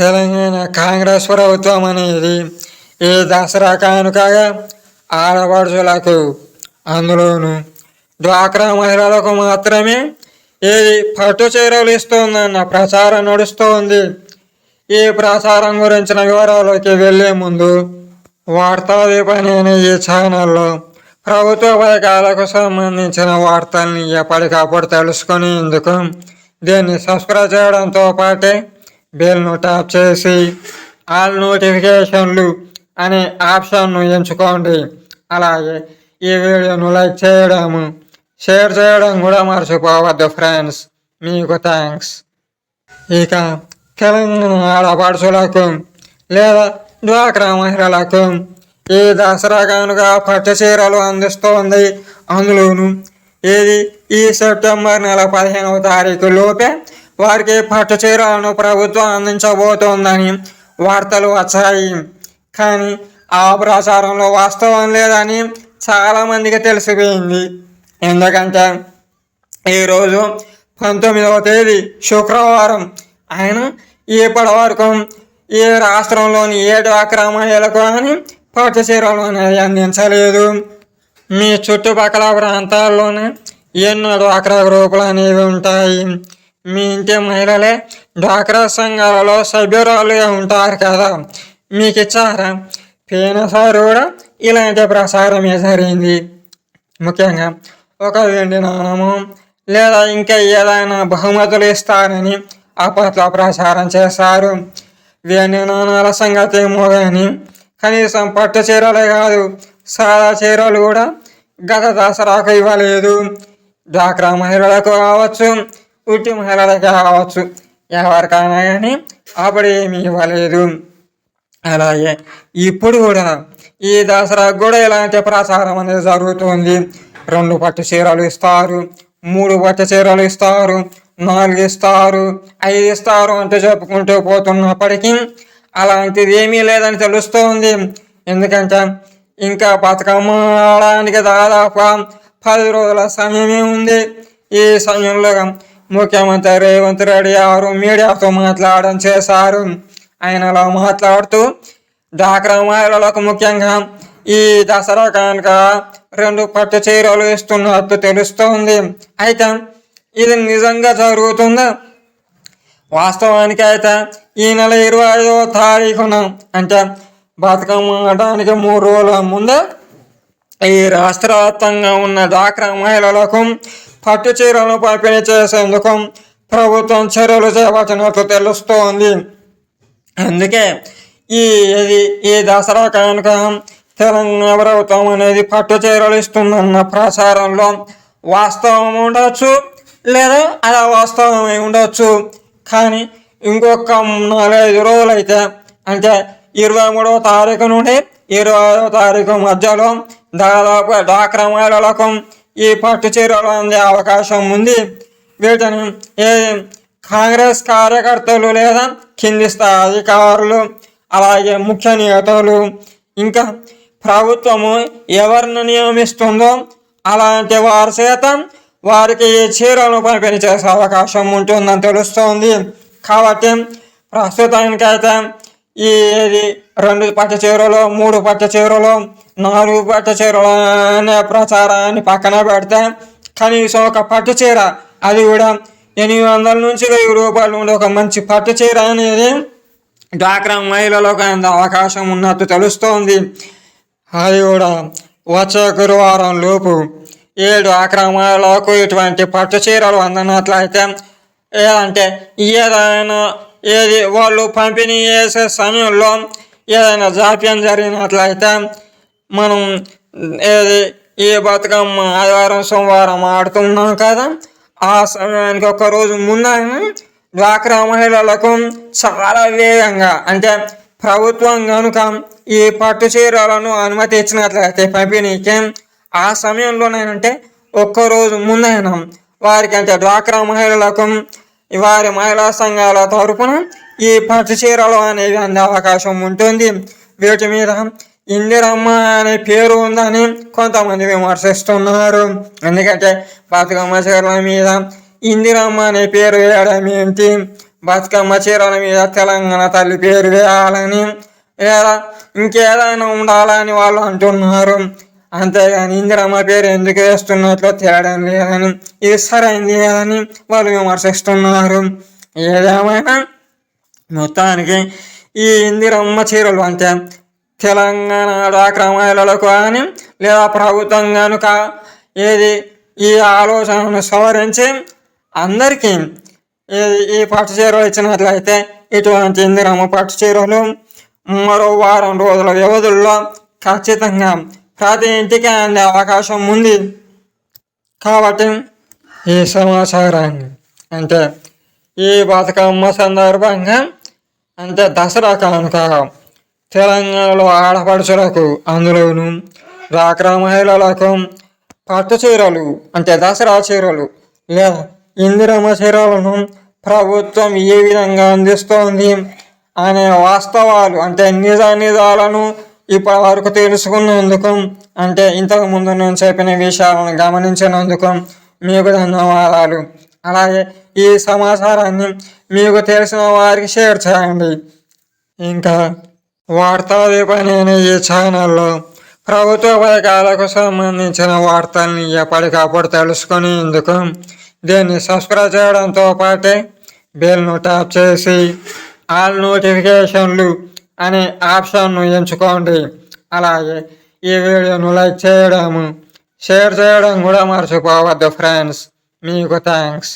తెలంగాణ కాంగ్రెస్ ప్రభుత్వం అనేది ఈ దసరా కానుకగా ఆడపడుచులకు, అందులోనూ డ్వాక్రా మహిళలకు మాత్రమే ఇది పట్టు చీరలు ఇస్తుందన్న ప్రచారం నడుస్తోంది. ఈ ప్రచారం గురించిన వివరాలకి వెళ్లే ముందు వార్తా విపణి అనే ఈ ఛానల్లో ప్రభుత్వ పథకాలకు సంబంధించిన వార్తల్ని ఎప్పటికప్పుడు తెలుసుకునేందుకు దీన్ని సబ్స్క్రైబ్ చేయడంతో పాటే బెల్ను ట్యాప్ చేసి ఆల్ నోటిఫికేషన్లు అనే ఆప్షన్ను ఎంచుకోండి. అలాగే ఈ వీడియోను లైక్ చేయడము, షేర్ చేయడం కూడా మర్చిపోవద్దు ఫ్రెండ్స్. మీకు థ్యాంక్స్. ఇక తెలంగాణ ఆడపడుచులకు లేదా డ్వాక్రా మహిళలకు ఈ దసరా కానుక పట్టు చీరలు అందిస్తోంది. అందులోనూ ఈ సెప్టెంబర్ నెల 15వ తారీఖు లోపే వారికి పట్టు చీరలను ప్రభుత్వం అందించబోతోందని వార్తలు వచ్చాయి. కానీ ఆ ప్రచారంలో వాస్తవం లేదని చాలామందికి తెలిసిపోయింది. ఎందుకంటే ఈరోజు 19వ తేదీ శుక్రవారం ఆయన ఇప్పటి వరకు ఏ రాష్ట్రంలోని ఏ డ్వాక్రా మహిళలకు అని పట్టు చీరలు అనేది అందించలేదు. మీ చుట్టుపక్కల ప్రాంతాల్లోనే ఎన్నో డ్వాక్రా గ్రూపులు అనేవి ఉంటాయి. మీ ఇంటి మహిళలే డ్వాక్రా సంఘాలలో సభ్యురాలుగా ఉంటారు కదా, మీకు ఇచ్చారా? పోయినసారి కూడా ఇలాంటి ప్రసారమే జరిగింది. ముఖ్యంగా ఒక వెండి నాణము లేదా ఇంకా ఏదైనా బహుమతులు ఇస్తారని అప్పట్లో ప్రచారం చేశారు. వెండి నాణాల సంగతి ఏమో కానీ కనీసం పట్టు చీరలే కాదు, సాదా చీరలు కూడా గత దసరాకు ఇవ్వలేదు. డ్వాక్రా మహిళలకు కావచ్చు, ఉట్టి మహిళలకు కావచ్చు, ఎవరికైనా కానీ అప్పుడు ఏమీ ఇవ్వలేదు. అలాగే ఇప్పుడు కూడా ఈ దసరాకు కూడా ఇలాంటి ప్రచారం అనేది జరుగుతుంది. 2 పట్టు చీరలు ఇస్తారు, 3 పట్టు చీరలు ఇస్తారు, 4 ఇస్తారు, 5 ఇస్తారు అంటే చెప్పుకుంటూ పోతున్నప్పటికీ అలాంటిది ఏమీ లేదని తెలుస్తోంది. ఎందుకంటే ఇంకా బతుకమ్మ ఆడడానికి దాదాపు 10 రోజుల సమయమే ఉంది. ఈ సమయంలో ముఖ్యమంత్రి రేవంత్ రెడ్డి గారు మీడియాతో మాట్లాడడం చేశారు. ఆయన అలా మాట్లాడుతూ డ్వాక్రా మహిళలకు ముఖ్యంగా ఈ దసరా కనుక 2 పట్టు చీరలు ఇస్తున్నట్టు తెలుస్తోంది. అయితే ఇది నిజంగా జరుగుతుందా? వాస్తవానికి అయితే ఈ నెల 25వ తారీఖున అంటే బతుకమ్మ ఆడడానికి 3 రోజుల ముందే ఈ రాష్ట్ర వ్యాప్తంగా ఉన్న డ్వాక్రా మహిళలకు పట్టు చీరలను పంపిణీ చేసేందుకు ప్రభుత్వం చర్యలు చేపట్టినట్టు తెలుస్తోంది. అందుకే ఈ దసరా కనుక తెలంగాణ ప్రభుత్వం అనేది పట్టు చీరలు ఇస్తుందన్న ప్రచారంలో వాస్తవం ఉండొచ్చు, లేదా అలా వాస్తవమై ఉండొచ్చు. కానీ ఇంకొక 4-5 రోజులు అయితే అంటే 23వ తారీఖు నుండి 25వ తారీఖు మధ్యలో దాదాపు డ్వాక్రా మహిళలకు ఈ పట్టు చీరలు అందే అవకాశం ఉంది. వీటిని కాంగ్రెస్ కార్యకర్తలు లేదా కింది స్థాయి అధికారులు, అలాగే ముఖ్య నేతలు, ఇంకా ప్రభుత్వము ఎవరిని నియమిస్తుందో అలాంటి వారి చేత వారికి ఈ చీరలను పంపిణీ చేసే అవకాశం ఉంటుందని తెలుస్తోంది. కాబట్టి ప్రస్తుతానికైతే ఈ 2 పట్టు చీరలు, 3 పట్టు చీరలు, 4 పట్టు చీరలు అనే ప్రచారాన్ని పక్కన పెడితే కనీసం ఒక పట్టు చీర, అది కూడా 800 నుంచి 1000 రూపాయలు ఉండే ఒక మంచి పట్టు చీర అనేది డ్వాక్రా మహిళలకు అంత అవకాశం ఉన్నట్టు తెలుస్తోంది. అది కూడా వచ్చే గురువారం లోపు ఏ డ్వాక్రా మహిళలకు ఇటువంటి పట్టు చీరలు అందనట్లయితే, ఏదంటే ఏదైనా వాళ్ళు పంపిణీ చేసే సమయంలో ఏదైనా జాప్యం జరిగినట్లయితే మనం ఈ బతుకమ్మ ఆదివారం సోమవారం ఆడుతున్నాం కదా, ఆ సమయానికి 1 రోజు ముందైనా డ్వాక్రా మహిళలకు చాలా వేగంగా అంటే ప్రభుత్వం కనుక ఈ పట్టు చీరలను అనుమతి ఇచ్చినట్లయితే పంపిణీకి, ఆ సమయంలోనేనంటే 1 రోజు ముందైనా వారికి అంటే డ్వాక్రా మహిళలకు వారి మహిళా సంఘాల తరపున ఈ పట్టు చీరలు అనేవి అందే అవకాశం ఉంటుంది. వీటి మీద ఇందిరమ్మ అనే పేరు ఉందని కొంతమంది విమర్శిస్తున్నారు. ఎందుకంటే బతుకమ్మ చీరల మీద ఇందిరమ్మ అనే పేరు వేయడం ఏంటి? బతుకమ్మ చీరల మీద తెలంగాణ తల్లి పేరు వేయాలని లేదా ఇంకేదైనా ఉండాలని వాళ్ళు అంటున్నారు. అంతేగాని ఇందిరమ్మ పేరు ఎందుకు వేస్తున్నట్లు తేడం లేదని, ఇది సరైంది లేదని వాళ్ళు విమర్శిస్తున్నారు. ఏదేమైనా మొత్తానికి ఈ ఇందిరమ్మ చీరలు అంటే తెలంగాణ డ్వాక్రా మహిళలకు కానీ లేదా ప్రభుత్వం కనుక ఏది ఈ ఆలోచనను సవరించి అందరికీ ఈ పట్టు చీరలు ఇచ్చినట్లయితే ఇటువంటి ఇందిరమ్మ పట్టు చీరలు మరో వారం రోజుల వ్యవధుల్లో ఖచ్చితంగా ప్రతి ఇంటికి అందే అవకాశం ఉంది. కాబట్టి ఈ సమాచారాన్ని అంటే ఈ బతుకమ్మ సందర్భంగా అంటే దసరా కానుక తెలంగాణలో ఆడపడుచులకు అందులోను డ్వాక్రా మహిళలకు పట్టు చీరలు అంటే దసరా చీరలు లేదా ఇందిరమ్మ చీరలను ప్రభుత్వం ఏ విధంగా అందిస్తోంది అనే వాస్తవాలు అంటే నిజాలను ఇప్పటి వరకు తెలుసుకున్నందుకు అంటే ఇంతకు ముందు నేను చెప్పిన విషయాలను గమనించినందుకు మీకు ధన్యవాదాలు. అలాగే ఈ సమాచారాన్ని మీకు తెలిసిన వారికి షేర్ చేయండి. ఇంకా వార్తా దీపం అనే ఈ ఛానల్లో ప్రభుత్వ పథకాలకు సంబంధించిన వార్తల్ని ఎప్పటికప్పుడు తెలుసుకునేందుకు దీన్ని సబ్స్క్రైబ్ చేయడంతో పాటే బెల్ను ట్యాప్ చేసి ఆల్ నోటిఫికేషన్లు అనే ఆప్షన్ను ఎంచుకోండి. అలాగే ఈ వీడియోను లైక్ చేయడము షేర్ చేయడం కూడా మర్చిపోవద్దు ఫ్రెండ్స్. మీకు థ్యాంక్స్.